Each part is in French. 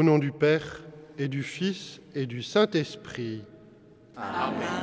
Au nom du Père et du Fils et du Saint-Esprit. Amen.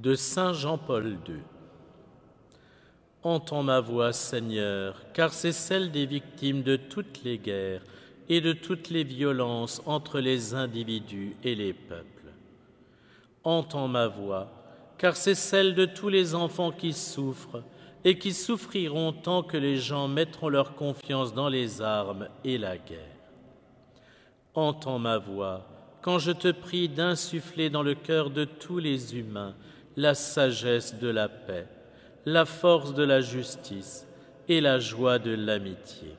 De Saint Jean-Paul II. Entends ma voix, Seigneur, car c'est celle des victimes de toutes les guerres et de toutes les violences entre les individus et les peuples. Entends ma voix, car c'est celle de tous les enfants qui souffrent et qui souffriront tant que les gens mettront leur confiance dans les armes et la guerre. Entends ma voix, quand je te prie d'insuffler dans le cœur de tous les humains la sagesse de la paix, la force de la justice et la joie de l'amitié.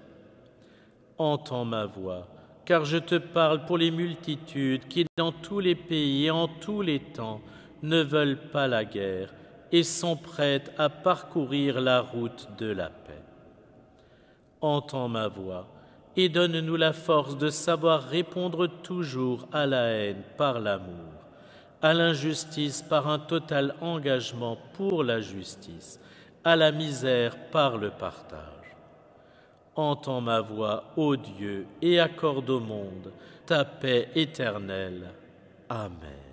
Entends ma voix, car je te parle pour les multitudes qui, dans tous les pays et en tous les temps, ne veulent pas la guerre et sont prêtes à parcourir la route de la paix. Entends ma voix et donne-nous la force de savoir répondre toujours à la haine par l'amour, à l'injustice par un total engagement pour la justice, à la misère par le partage. Entends ma voix, ô Dieu, et accorde au monde ta paix éternelle. Amen.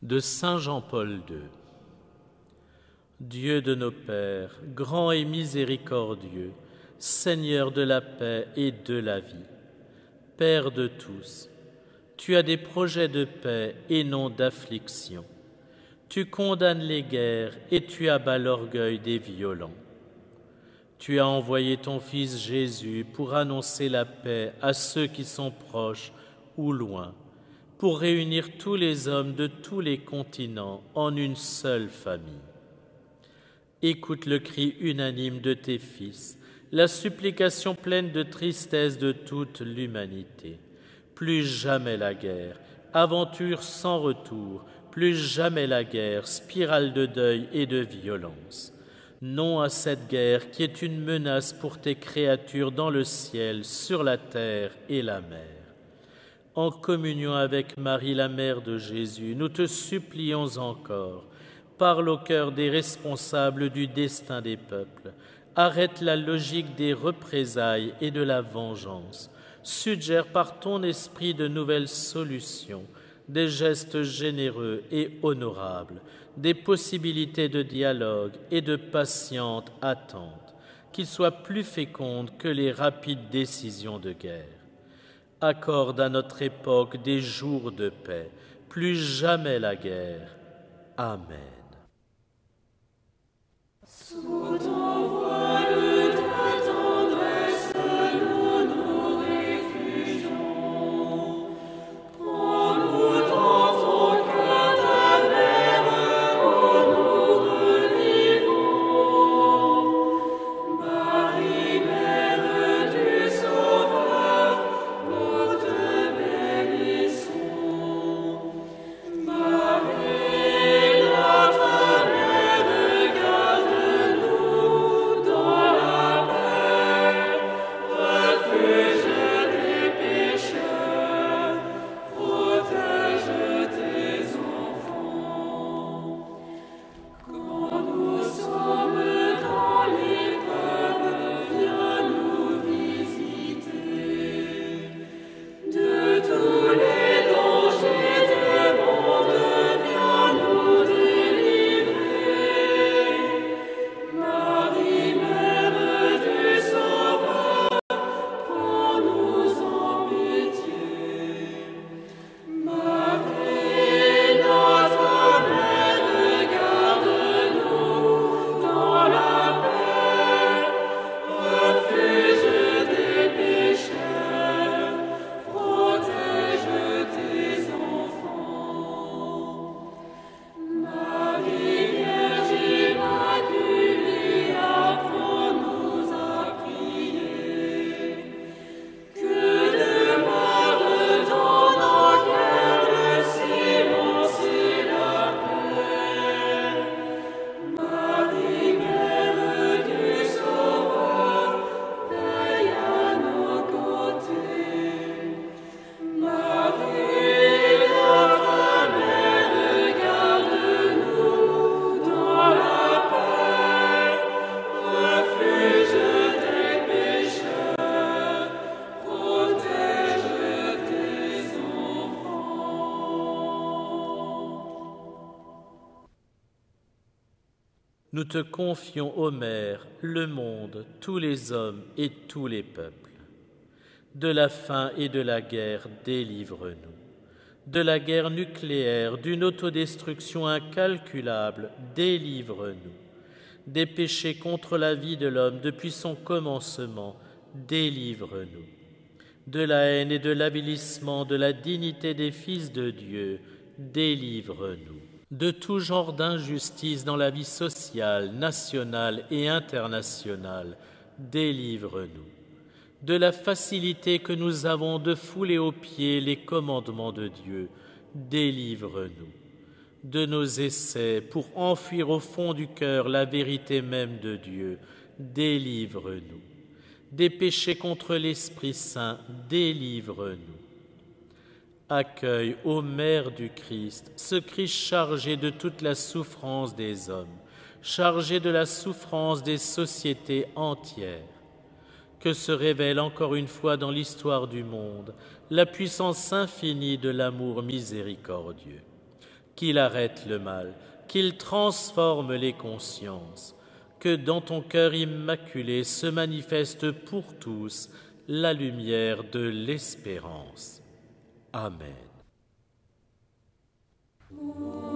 de Saint Jean-Paul II. Dieu de nos pères, grand et miséricordieux, Seigneur de la paix et de la vie, Père de tous, tu as des projets de paix et non d'affliction. Tu condamnes les guerres et tu abats l'orgueil des violents. Tu as envoyé ton Fils Jésus pour annoncer la paix à ceux qui sont proches ou loin, pour réunir tous les hommes de tous les continents en une seule famille. Écoute le cri unanime de tes fils, la supplication pleine de tristesse de toute l'humanité. Plus jamais la guerre, aventure sans retour, plus jamais la guerre, spirale de deuil et de violence. Non à cette guerre qui est une menace pour tes créatures dans le ciel, sur la terre et la mer. En communion avec Marie, la mère de Jésus, nous te supplions encore, parle au cœur des responsables du destin des peuples, arrête la logique des représailles et de la vengeance, suggère par ton esprit de nouvelles solutions, des gestes généreux et honorables, des possibilités de dialogue et de patiente attente, qu'ils soient plus fécondes que les rapides décisions de guerre. Accorde à notre époque des jours de paix, plus jamais la guerre. Amen. Sous ton voile de tendresse, nous nous réfugions. Prends-nous dans ton cœur ta mère, où nous revivons. Marie, mère du Sauveur, nous te bénissons. Marie, notre mère, garde-nous dans la paix, refuge des pécheurs, protège tes enfants. Quand nous sommes dans l'épreuve, viens nous visiter. De tous les dangers du monde, viens nous délivrer. Marie, mère du Sauveur, prends-nous en pitié. Marie, notre mère, garde-nous dans la paix, refuge des pécheurs, protège tes enfants. Marie, Vierge immaculée, apprends-nous à prier. Que demeure dans nos cœurs le silence et la paix. Marie, mère du Sauveur, veille à nos côtés. Marie, notre mère, garde-nous dans la paix, refuge des pécheurs, protège tes enfants. Nous te confions, ô Mère, le monde, tous les hommes et tous les peuples. De la faim et de la guerre, délivre-nous. De la guerre nucléaire, d'une autodestruction incalculable, délivre-nous. Des péchés contre la vie de l'homme depuis son commencement, délivre-nous. De la haine et de l'avilissement de la dignité des fils de Dieu, délivre-nous. De tout genre d'injustice dans la vie sociale, nationale et internationale, délivre-nous. De la facilité que nous avons de fouler aux pieds les commandements de Dieu, délivre-nous. De nos essais pour enfuir au fond du cœur la vérité même de Dieu, délivre-nous. Des péchés contre l'Esprit Saint, délivre-nous. Accueille, ô Mère du Christ, ce Christ chargé de toute la souffrance des hommes, chargé de la souffrance des sociétés entières. Que se révèle encore une fois dans l'histoire du monde la puissance infinie de l'amour miséricordieux. qu'il arrête le mal, qu'il transforme les consciences, que dans ton cœur immaculé se manifeste pour tous la lumière de l'espérance. Amen. Salve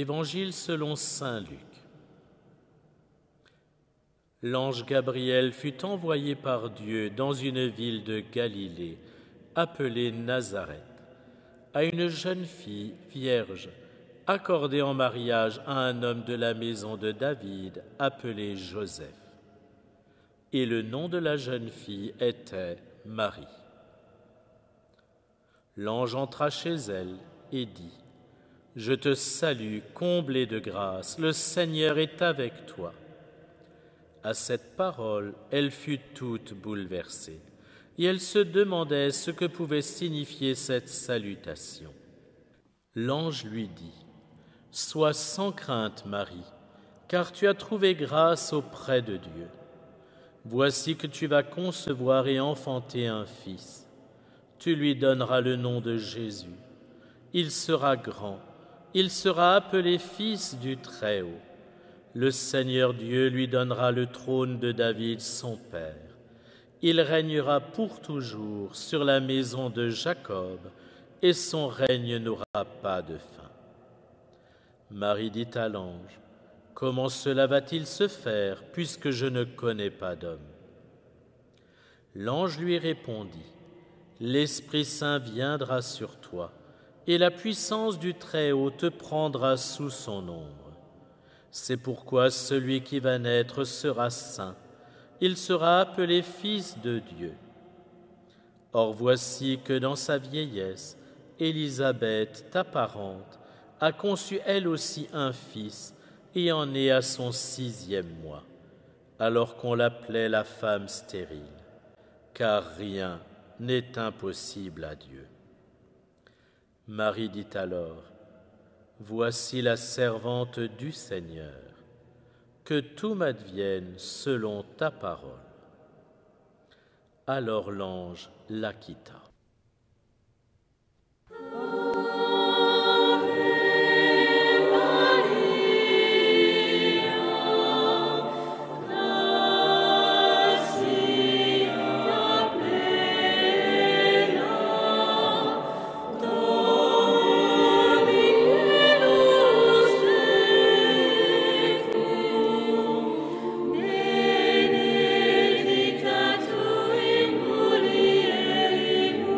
Évangile selon saint Luc. L'ange Gabriel fut envoyé par Dieu dans une ville de Galilée, appelée Nazareth, à une jeune fille vierge, accordée en mariage à un homme de la maison de David, appelé Joseph. Et le nom de la jeune fille était Marie. L'ange entra chez elle et dit : « Je te salue, comblée de grâce, le Seigneur est avec toi. » À cette parole, elle fut toute bouleversée, et elle se demandait ce que pouvait signifier cette salutation. L'ange lui dit : « Sois sans crainte, Marie, car tu as trouvé grâce auprès de Dieu. Voici que tu vas concevoir et enfanter un fils. Tu lui donneras le nom de Jésus. Il sera grand, il sera appelé Fils du Très-Haut. Le Seigneur Dieu lui donnera le trône de David, son père. Il régnera pour toujours sur la maison de Jacob, et son règne n'aura pas de fin. » Marie dit à l'ange : « Comment cela va-t-il se faire, puisque je ne connais pas d'homme ?» L'ange lui répondit : « L'Esprit Saint viendra sur toi, et la puissance du Très-Haut te prendra sous son ombre. C'est pourquoi celui qui va naître sera saint. Il sera appelé Fils de Dieu. Or voici que dans sa vieillesse, Élisabeth, ta parente, a conçu elle aussi un fils, et en est à son 6e mois, alors qu'on l'appelait la femme stérile, car rien n'est impossible à Dieu. » Marie dit alors : « Voici la servante du Seigneur, que tout m'advienne selon ta parole. » Alors l'ange la quitta. Benedicta tu in mulieribus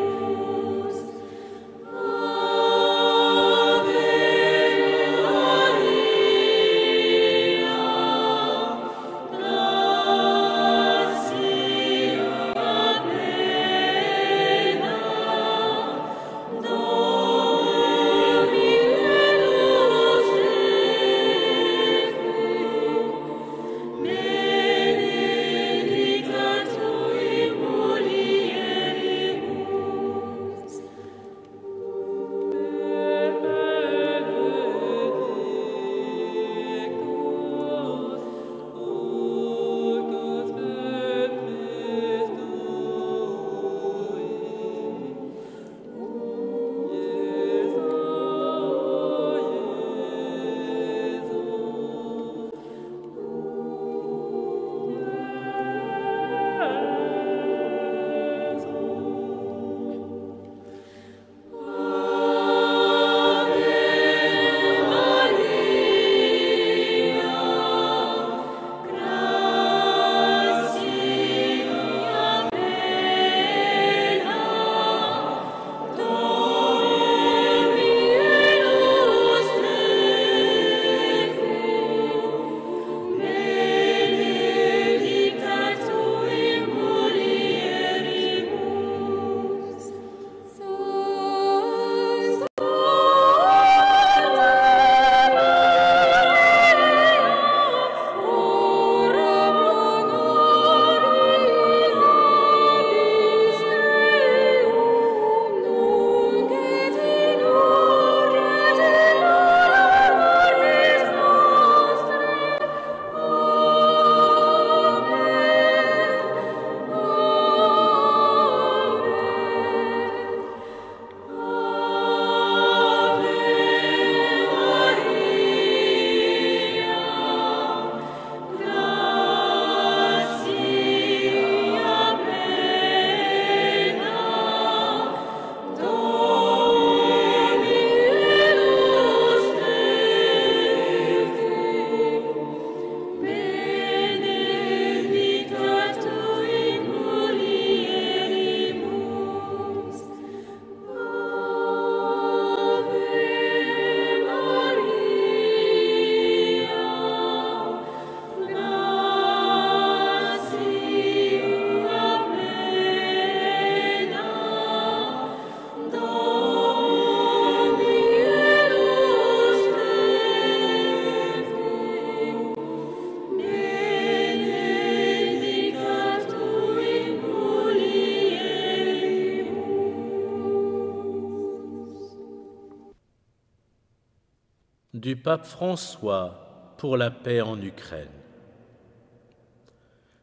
du pape François pour la paix en Ukraine.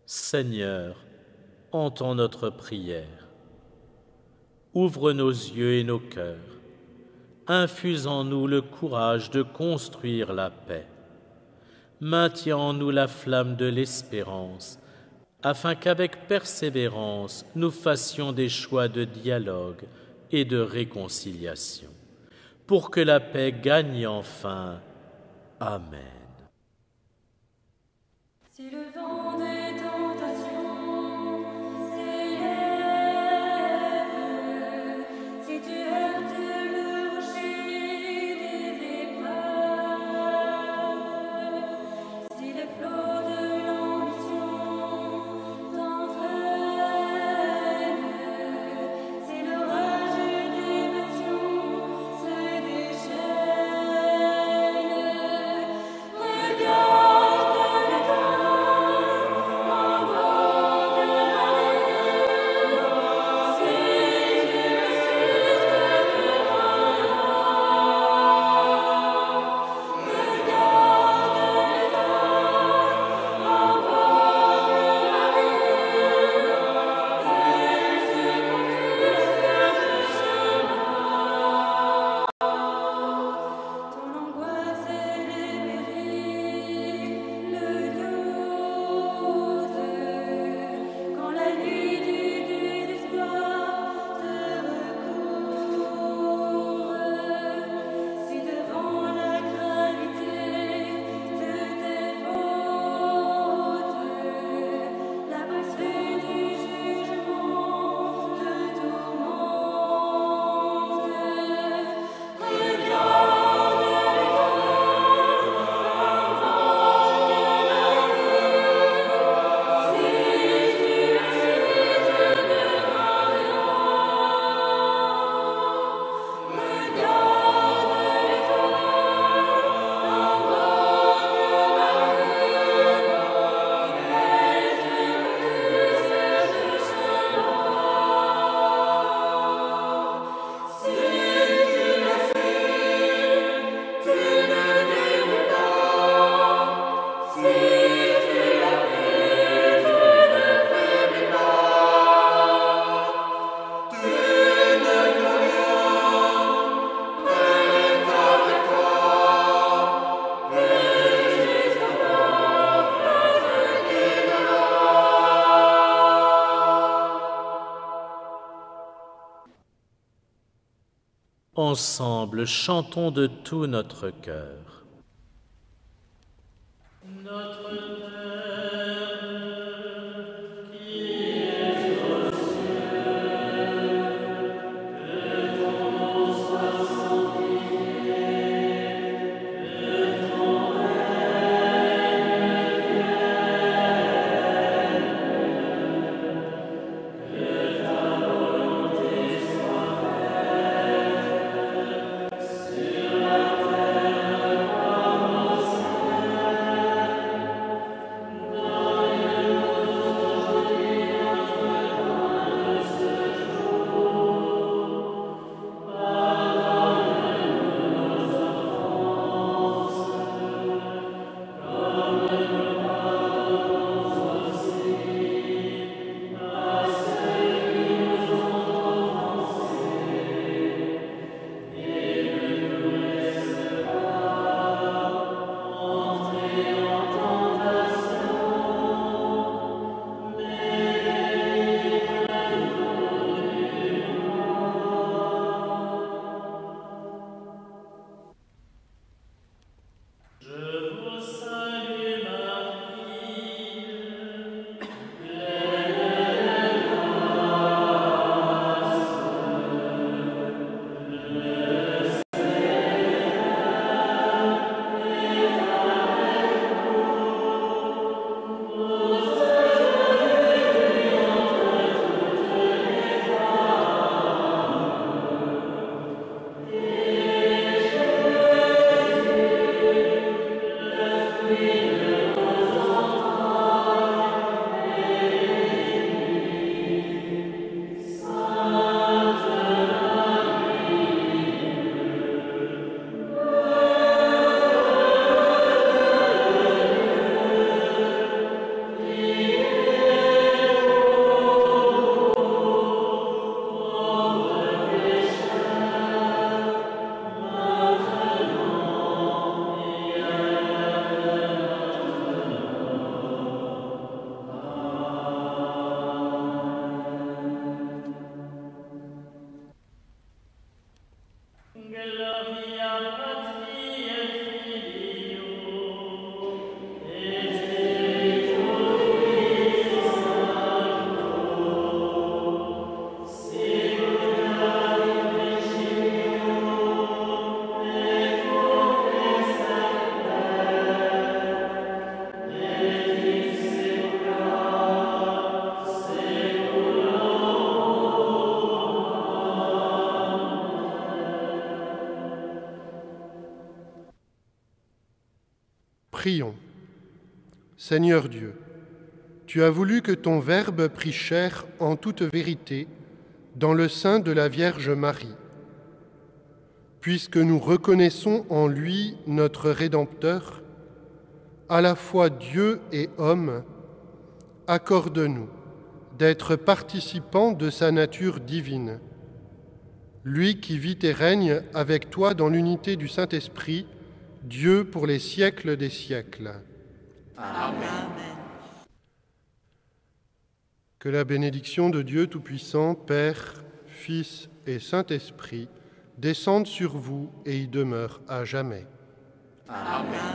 Seigneur, entends notre prière. Ouvre nos yeux et nos cœurs. Infuse en nous le courage de construire la paix. Maintiens en nous la flamme de l'espérance, afin qu'avec persévérance, nous fassions des choix de dialogue et de réconciliation, pour que la paix gagne enfin. Amen. Si le vent des tentations s'élève, si tu heurtes le rocher des épreuves, si les flots de l'ambition t'entraînent, si l'orage des passions se déchaîne, regarde l'étoile avant de marée, si tu le suives te verras. Regarde l'étoile avant de marée, celle qui conduit vers le chemin. Ton angoisse et les périls, le doute, quand la nuit du désespoir te recouvre, si devant la gravité de tes fautes, la pensée du jugement te tourmente, regarde l'étoile avant de marrer, si tu la suis te verras rien. Regarde l'étoile avant de marrer, celle qui conduit vers le chemin. Si tu la suis, tu ne dévis pas. Si tu la pries, tu ne faiblis pas. Tu ne crains rien, elle est avec toi. Et jusqu'à mort, elle te guidera. Ensemble, chantons de tout notre cœur. Notre Père, qui es aux cieux, que ton nom soit sanctifié, que ton règne vienne, que ta volonté soit faite sur la terre comme au ciel. Seigneur Dieu, tu as voulu que ton Verbe prît chair en toute vérité dans le sein de la Vierge Marie. Puisque nous reconnaissons en lui notre Rédempteur, à la fois Dieu et homme, accorde-nous d'être participants de sa nature divine. Lui qui vit et règne avec toi dans l'unité du Saint-Esprit, Dieu pour les siècles des siècles. Amen. Que la bénédiction de Dieu Tout-Puissant, Père, Fils et Saint-Esprit, descende sur vous et y demeure à jamais. Amen.